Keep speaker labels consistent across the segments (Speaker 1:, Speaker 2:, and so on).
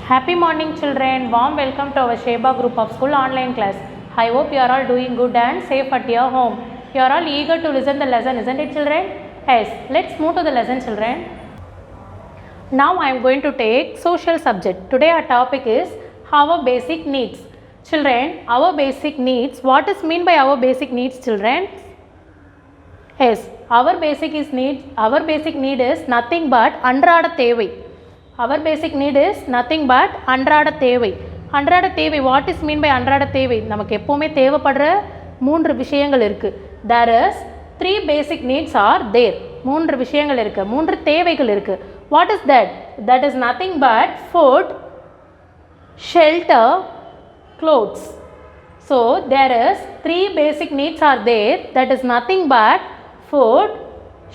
Speaker 1: Happy morning children, warm welcome to our Sheba group of school online class. I hope you are all doing good and safe at your home. You are all eager to listen the lesson, isn't it children? Yes, let's move to the lesson children. Now I am going to take social subject. Today our topic is our basic needs. Children, our basic needs, what is mean by our basic needs children? Yes, our basic need is nothing but அன்றாட தேவை. Our basic need is nothing but அன்றாட தேவை. அன்றாட தேவை, what is mean by அன்றாட தேவை? நமக்கு எப்போவுமே தேவைப்படுற மூன்று விஷயங்கள் இருக்குது. There is 3 basic needs are there. மூன்று விஷயங்கள் இருக்குது, மூன்று தேவைகள் இருக்குது. What is that? That is nothing but food, shelter, clothes. So there is 3 basic needs are there. That is nothing but food,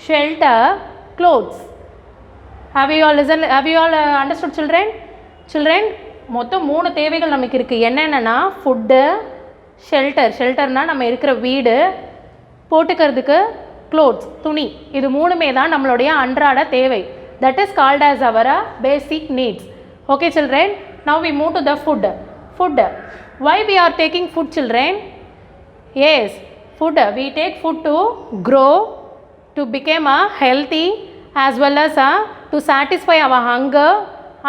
Speaker 1: shelter, clothes. Have you all understood children? மொத்தம் 3 தேவைகள் நமக்கு இருக்குது. என்னென்னா ஃபுட்டு, ஷெல்டர்னால் நம்ம இருக்கிற வீடு, போட்டுக்கிறதுக்கு க்ளோத்ஸ் துணி, இது மூணுமே தான் நம்மளுடைய அன்றாட தேவை. That is called as our basic needs. Okay children, now we move to the food. Why we are taking food children? Yes, food, we take food to grow, to become healthy, as well as to satisfy our hunger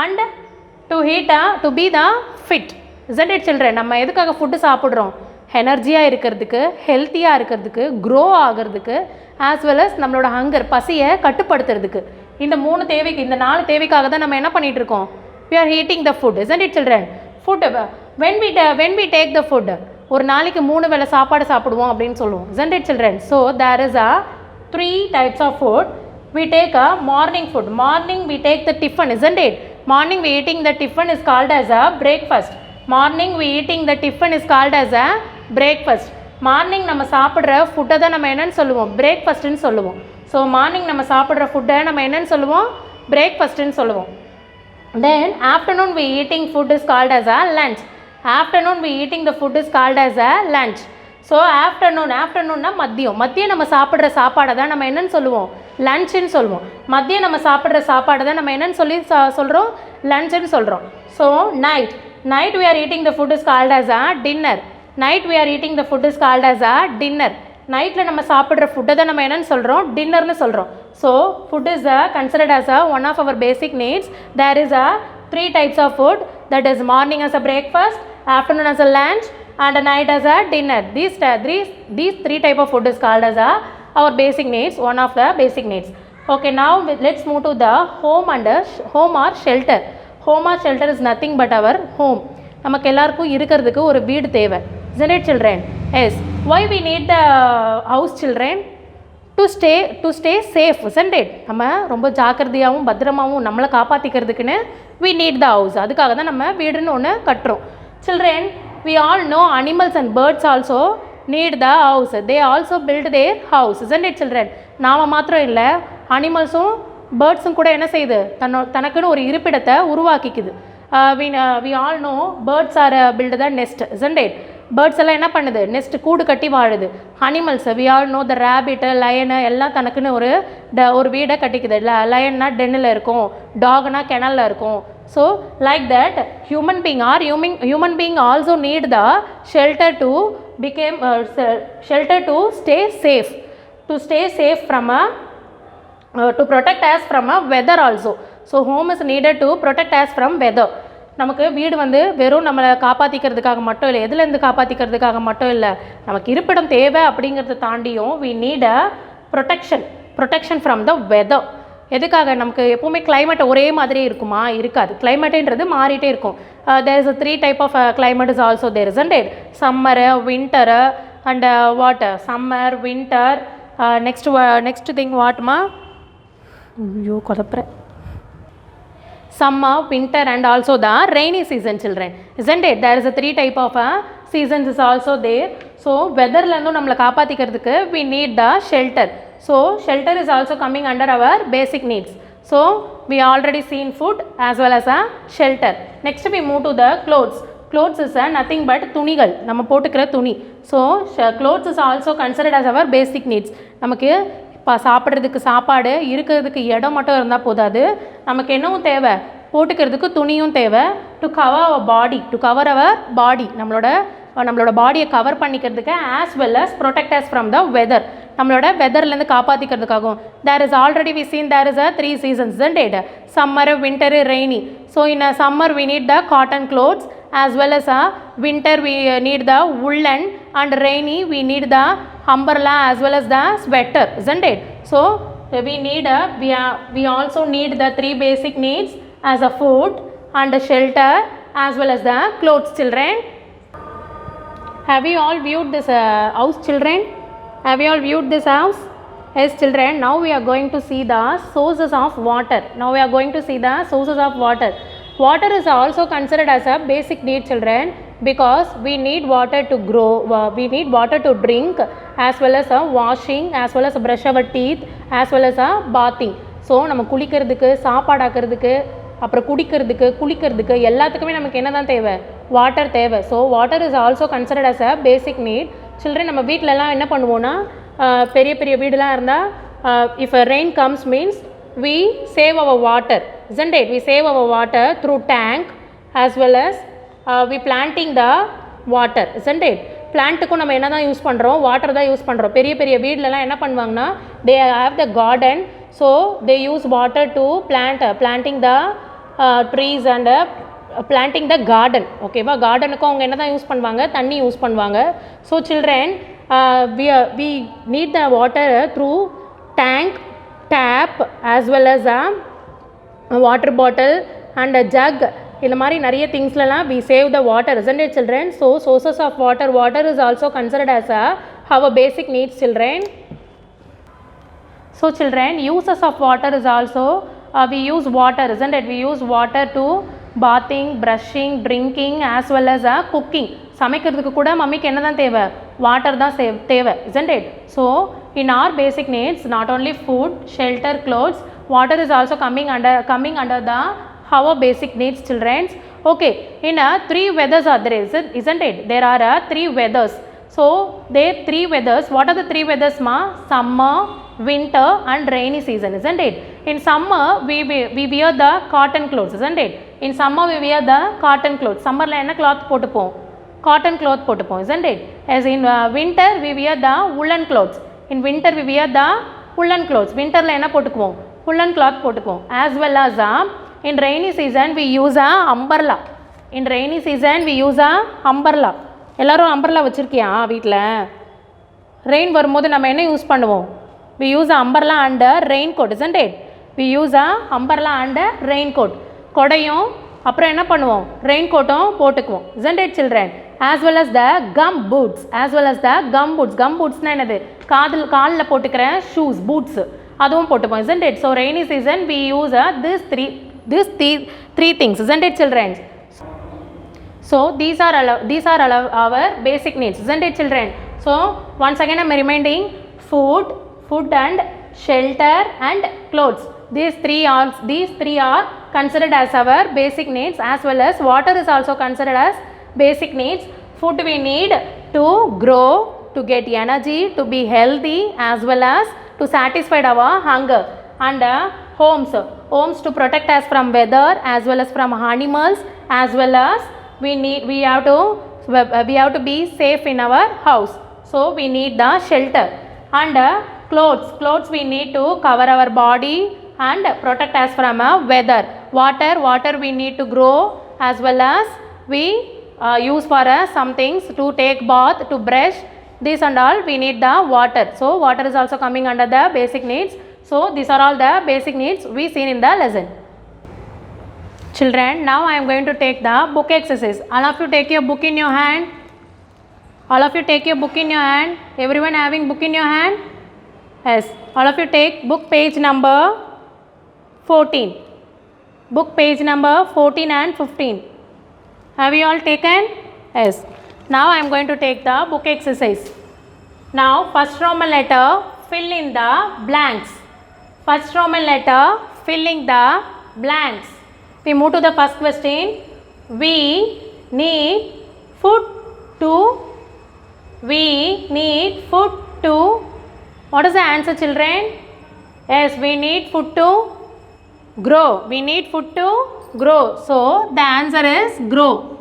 Speaker 1: and to be the fit. Isn't it children? நம்ம எதுக்காக food சாப்பிட்றோம்? எனர்ஜியாக இருக்கிறதுக்கு, ஹெல்த்தியாக இருக்கிறதுக்கு, grow ஆகிறதுக்கு, as well as நம்மளோட hunger, பசியை கட்டுப்படுத்துறதுக்கு. இந்த 3 தேவைக்கு, இந்த 4 தேவைக்காக தான் நம்ம என்ன பண்ணிகிட்டு இருக்கோம்? We are eating the food. Isn't it children? Food, when we take the food, ஒரு நாளைக்கு 3 வேளை சாப்பாடு சாப்பிடுவோம் அப்படின்னு சொல்லுவோம். Isn't it children? So there is 3 types of food. We take a morning food. Morning we take the tiffin, isn't it? Morning we eating the tiffin is called as a breakfast. Morning we eating the tiffin is called as a breakfast. Morning நம்ம சாப்பிட்ற ஃபுட்டை தான் நம்ம என்னன்னு சொல்லுவோம்? பிரேக்ஃபாஸ்ட்டுன்னு சொல்லுவோம். So morning நம்ம சாப்பிட்ற ஃபுட்டை நம்ம என்னன்னு சொல்லுவோம்? பிரேக்ஃபாஸ்ட்டுன்னு சொல்லுவோம். Then afternoon we eating food is called as a lunch. Afternoon we eating the food is called as a lunch. So ஆஃப்டர்நூன்னா மதியம் நம்ம சாப்பிட்ற சாப்பாடை தான் நம்ம என்னன்னு சொல்லுவோம்? லன்ச்சுன்னு சொல்லுவோம். மதியம் நம்ம சாப்பிட்ற சாப்பாடை தான் நம்ம என்னன்னு சொல்கிறோம்? லன்ச்சுன்னு சொல்கிறோம். So night we are eating the food is called as a dinner. Night we are eating the food is called as a dinner. நைட்டில் நம்ம சாப்பிட்ற ஃபுட்டை தான் நம்ம என்னன்னு சொல்கிறோம்? டின்னர்னு சொல்கிறோம். So food is considered as one of our basic needs. There is 3 types of food, that is morning as a breakfast, afternoon as a lunch, and night as a dinner. These 3 type of food is called as our basic needs, one of the basic needs. Okay, now let's move to the home or shelter. Home or shelter is nothing but our home. நமக்கு எல்லாருக்கும் இருக்கிறதுக்கு ஒரு வீடு தேவை. Isn't it children? Yes. Why we need the house children? To stay safe, isn't it? நம்ம ரொம்ப ஜாக்கிரதையாகவும் பத்திரமாகவும் நம்மளை காப்பாற்றிக்கிறதுக்குன்னு we need the house. அதுக்காக தான் நம்ம வீடுன்னு ஒன்று கட்டுறோம். Children, we all know animals and birds also need the house. They also build their house, isn't it children? நாம மாத்திரம் இல்லை, அனிமல்ஸும் பேர்ட்ஸும் கூட என்ன செய்யுது? தனக்குன்னு ஒரு இருப்பிடத்தை உருவாக்கிக்குது. We all know birds are build the nest, isn't it? Birds எல்லாம் என்ன பண்ணுது? நெஸ்ட், கூடு கட்டி வாழுது. Animals, we all know the rabbit, lion எல்லாம் தனக்குன்னு ஒரு வீடை கட்டிக்குது. லயன்னா டென்னில் இருக்கும், டாக்னா கெனலில் இருக்கும். So like that human being also need the shelter to stay safe from to protect us from weather also. So home is needed to protect us from weather. நமக்கு வீடு வெறும் நம்மளை காப்பாற்றிக்கிறதுக்காக மட்டும் இல்லை, எதுலேருந்து காப்பாற்றிக்கிறதுக்காக மட்டும் இல்லை, நமக்கு இருப்பிடம் தேவை அப்படிங்கிறத தாண்டியும் we need a protection from the weather. எதுக்காக? நமக்கு எப்போவுமே climate ஒரே மாதிரி இருக்குமா? இருக்காது. கிளைமேட்டுன்றது மாறிட்டே இருக்கும். there is a 3 type of climate is also there, isn't it? Summer, winter and what? Summer, winter, next thing what ma? ஐயோ கொதப்புற. Summer, winter and also the rainy season children, isn't it? There is a 3 type of seasons is also there. So weatherலேருந்தும் நம்மளை காப்பாற்றிக்கிறதுக்கு we need the shelter. So shelter is also coming under our basic needs. So we already seen food as well as a shelter. Next we move to the clothes. Clothes is nothing but துணிகள், நம்ம போட்டுக்கிற துணி. So clothes is also considered as our basic needs. நமக்கு சாப்பிட்றதுக்கு சாப்பாடு, இருக்கிறதுக்கு இடம் மட்டும் இருந்தால் போதாது, நமக்கு என்னவும் தேவை? போட்டுக்கிறதுக்கு துணியும் தேவை. To cover our body, to cover our body, நம்மளோட பாடியை கவர் பண்ணிக்கிறதுக்கு, as well as protect us from the weather, நம்மளோட வெதர்லேருந்து காப்பாற்றிக்கிறதுக்காகும். There is already we seen there is a 3 seasons, isn't it? Summer, winter, rainy. So in a summer we need the cotton clothes, as well as winter we need the woolen, and rainy we need the umbrella as well as the sweater, isn't it? So we also need the 3 basic needs as a food and a shelter as well as the clothes, children. Have you all viewed this house, children? Have you all viewed this house? Yes, children. Now we are going to see the sources of water. Now we are going to see the sources of water. Water is also considered as a basic need, children, because we need water to grow, we need water to drink, as well as washing, as well as brush our teeth, as well as bathing. So நம்ம குளிக்கிறதுக்கு, சாப்பாடாக்கிறதுக்கு, அப்புறம் குடிக்கிறதுக்கு, குளிக்கிறதுக்கு எல்லாத்துக்குமே நமக்கு என்ன தான் தேவை? வாட்டர் தேவை. So water is also considered as a basic need. Children, நம்ம வீட்டிலலாம் என்ன பண்ணுவோன்னா, பெரிய பெரிய வீடுலாம் இருந்தால் if rain comes means we save our water, isn't it? We save our water through tank as well as we planting the water, isn't it? பிளான்ட்டுக்கும் நம்ம என்ன தான் யூஸ் பண்ணுறோம்? வாட்டர் தான் யூஸ் பண்ணுறோம். பெரிய பெரிய வீட்லலாம் என்ன பண்ணுவாங்கன்னா, they have the garden, so they use water to planting the trees and planting the garden. ஓகேவா? கார்டனுக்கும் அவங்க என்ன தான் யூஸ் பண்ணுவாங்க? தண்ணி யூஸ் பண்ணுவாங்க. So children, we need the water through tank, tap, as well as a water bottle and a jug. இந்த மாதிரி நிறைய திங்ஸ்லாம் we save the water, isn't it, children? So sources of water is also considered as our basic needs, children. So children, uses of water is also we use water, isn't it? We use water to bathing, brushing, drinking, as well as cooking. சமைக்கிறதுக்கு கூட மம்மிக்கு என்ன தான் தேவை? Water தான் தேவை, isn't it? So in our basic needs, not only food, shelter, clothes, water is also coming under the our basic needs, children. Okay, in 3 weathers are there, isn't it? There are 3 weathers. So there 3 weathers. What are the 3 weathers, ma? Summer, winter and rainy season, isn't it? In summer we wear the cotton clothes, isn't it? In summer we wear the cotton clothes. Summer la enna cloth போட்டுப்போம்? Cotton cloth போட்டுப்போம், isn't it? As in winter we wear the woolen clothes. In winter we wear the woolen clothes. Winter la enna போட்டுக்குவோம்? Woolen cloth போட்டுக்குவோம். As well as in rainy season we use a umbrella. In rainy season we use a umbrella. எல்லாரும் umbrella வச்சிருக்கியா வீட்டில்? Rain வரும்போது நம்ம என்ன use பண்ணுவோம்? We use a umbrella and a raincoat, isn't it? We use a umbrella and a raincoat. கொடையும் அப்புறம் என்ன பண்ணுவோம்? ரெயின்கோட்டும் போட்டுக்குவோம், isn't it, children? As well as the gum boots. As well as the gum boots. Gum bootsனா என்னது? காலில் போட்டுக்கிற shoes, boots, அதுவும் போட்டுப்போம், isn't it? So rainy season we use these three things, isn't it, children? So these are our basic needs, isn't it, children? So once again I am reminding, food and shelter and clothes. These three are considered as our basic needs, as well as water is also considered as basic needs. Food we need to grow, to get energy, to be healthy, as well as to satisfy our hunger. And homes to protect us from weather, as well as from animals, as well as we have to be safe in our house. So we need the shelter. And clothes we need to cover our body and protect us from weather. Water we need to grow, as well as we use for some things, to take bath, to brush, this and all we need the water. So water is also coming under the basic needs. So these are all the basic needs we seen in the lesson. Children, now I am going to take the book exercise. All of you take your book in your hand. All of you take your book in your hand. Everyone having book in your hand? Yes. All of you take book page number 14. Book page number 14 and 15. Have you all taken? Yes. Now I am going to take the book exercise. Now first Roman letter, fill in the blanks. First Roman letter, filling the blanks. We move to the first question. We need food to. What is the answer, children? Yes, we need food to grow. We need food to grow. So the answer is grow.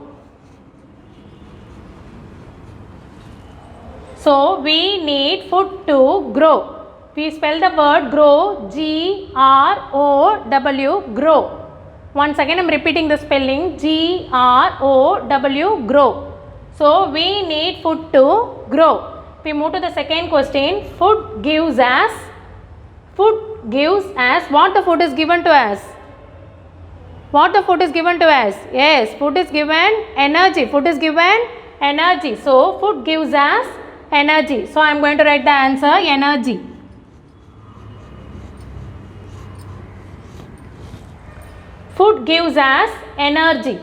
Speaker 1: So we need food to grow. We spell the word grow, G-R-O-W, grow. Once again I am repeating the spelling, G-R-O-W, grow. So we need food to grow. We move to the second question. Food gives us what the food is given to us? What the food is given to us? Yes, food is given energy. Food is given energy. So food gives us energy. So I am going to write the answer energy. Food gives us energy.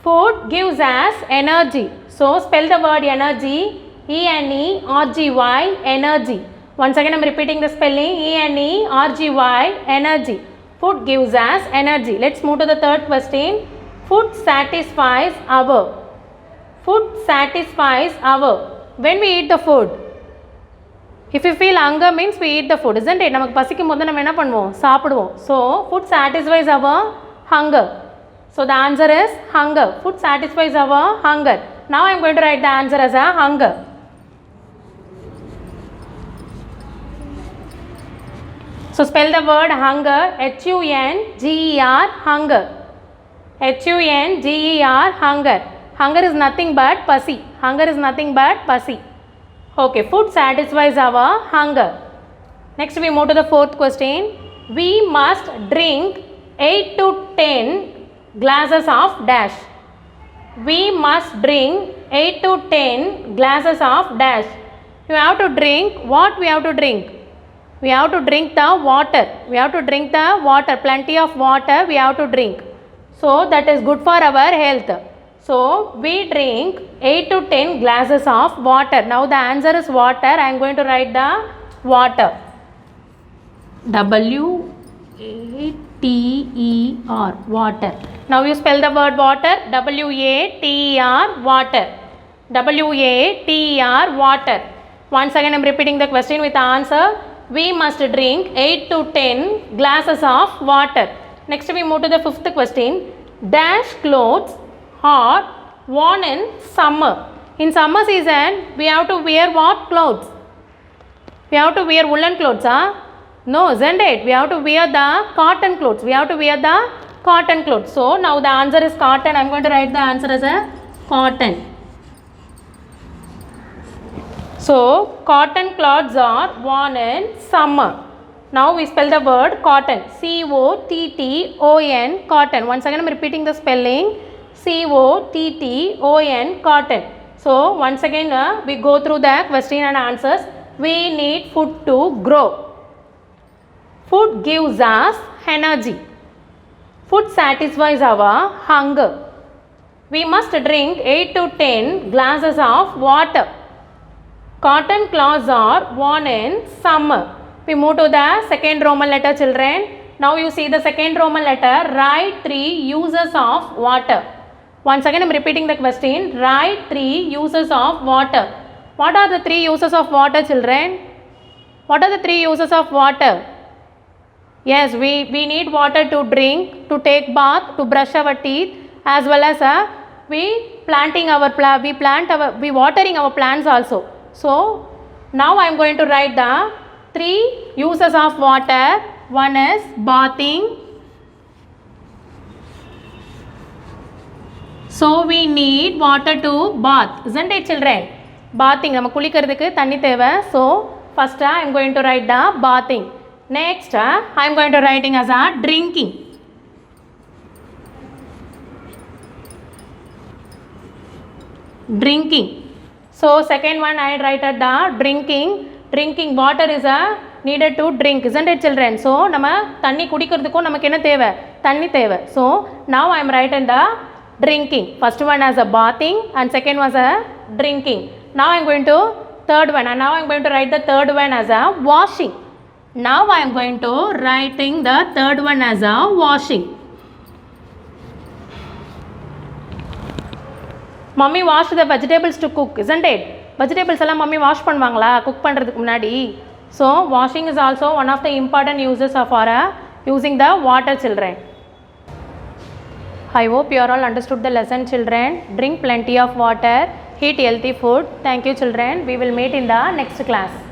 Speaker 1: Food gives us energy. So spell the word energy, E-N-E-R-G-Y, energy. Once again I am repeating the spelling, E-N-E-R-G-Y, energy. Food gives us energy. Let's move to the third question. Food satisfies our. Food satisfies our. When we eat the food, if you feel hunger means we eat the food, isn't it? நமக்கு பசிக்கும் போது நம்ம என்ன பண்ணுவோம்? சாப்பிடுவோம். So food satisfies our hunger. So the answer is hunger. Food satisfies our hunger. Now I am going to write the answer as a hunger. So spell the word hunger, H-U-N-G-E-R, hunger. H-U-N-G-E-R, hunger. Hunger is nothing but pasi. Hunger is nothing but pasi. Okay, food satisfies our hunger. Next we move to the fourth question. We must drink 8 to 10 glasses of dash. We must drink 8 to 10 glasses of dash. You have to drink, what we have to drink? We have to drink the water. We have to drink the water. Plenty of water we have to drink. So that is good for our health. So we drink 8 to 10 glasses of water. Now the answer is water. I am going to write the water. W-A-T-E-R, water. Now you spell the word water, W-A-T-E-R, water. W-A-T-E-R, water. Once again I am repeating the question with the answer. We must drink 8 to 10 glasses of water. Next we move to the fifth question. Dash clothes are worn in summer. In summer season we have to wear what clothes? We have to wear woolen clothes, huh? No, isn't it? We have to wear the cotton clothes. We have to wear the cotton clothes. So now the answer is cotton. I am going to write the answer as a cotton. So cotton cloths are worn in summer. Now we spell the word cotton, C-O-T-T-O-N, cotton. Once again I am repeating the spelling, C-O-T-T-O-N, cotton. So once again we go through the question and answers. We need food to grow. Food gives us energy. Food satisfies our hunger. We must drink 8 to 10 glasses of water. Cotton cloths are worn in summer. We move to the second Roman letter, children. Now you see the second Roman letter. Write 3 uses of water. Once again I am repeating the question. Write 3 uses of water. What are the 3 uses of water, children? What are the 3 uses of water? Yes, we need water to drink, to take bath, to brush our teeth, as well as we watering our plants also. So now I am going to write the 3 uses of water. One is bathing. So we need water to bath, isn't it, children? Bathing, நம்ம குளிக்கிறதுக்கு தண்ணி தேவை. So first I am going to write the bathing. Next I am going to writing as a drinking. Drinking. So second one I write at the drinking. Drinking water is needed to drink, isn't it, children? So நம்ம தண்ணி குடிக்கிறதுக்கும் நமக்கு என்ன தேவை? தண்ணி தேவை. So now I am writing the drinking. First one as a bathing and second was a drinking. Now I am going to third one, and now I am going to write the third one as a washing. Now I am going to writing the third one as a washing. Mummy wash the vegetables to cook, isn't it? Vegetables alla mummy wash பண்ணுவாங்களா cook பண்றதுக்கு முன்னாடி? So washing is also one of the important uses of our using the water, children. I hope you are all understood the lesson, children. Drink plenty of water, eat healthy food. Thank you, children. We will meet in the next class.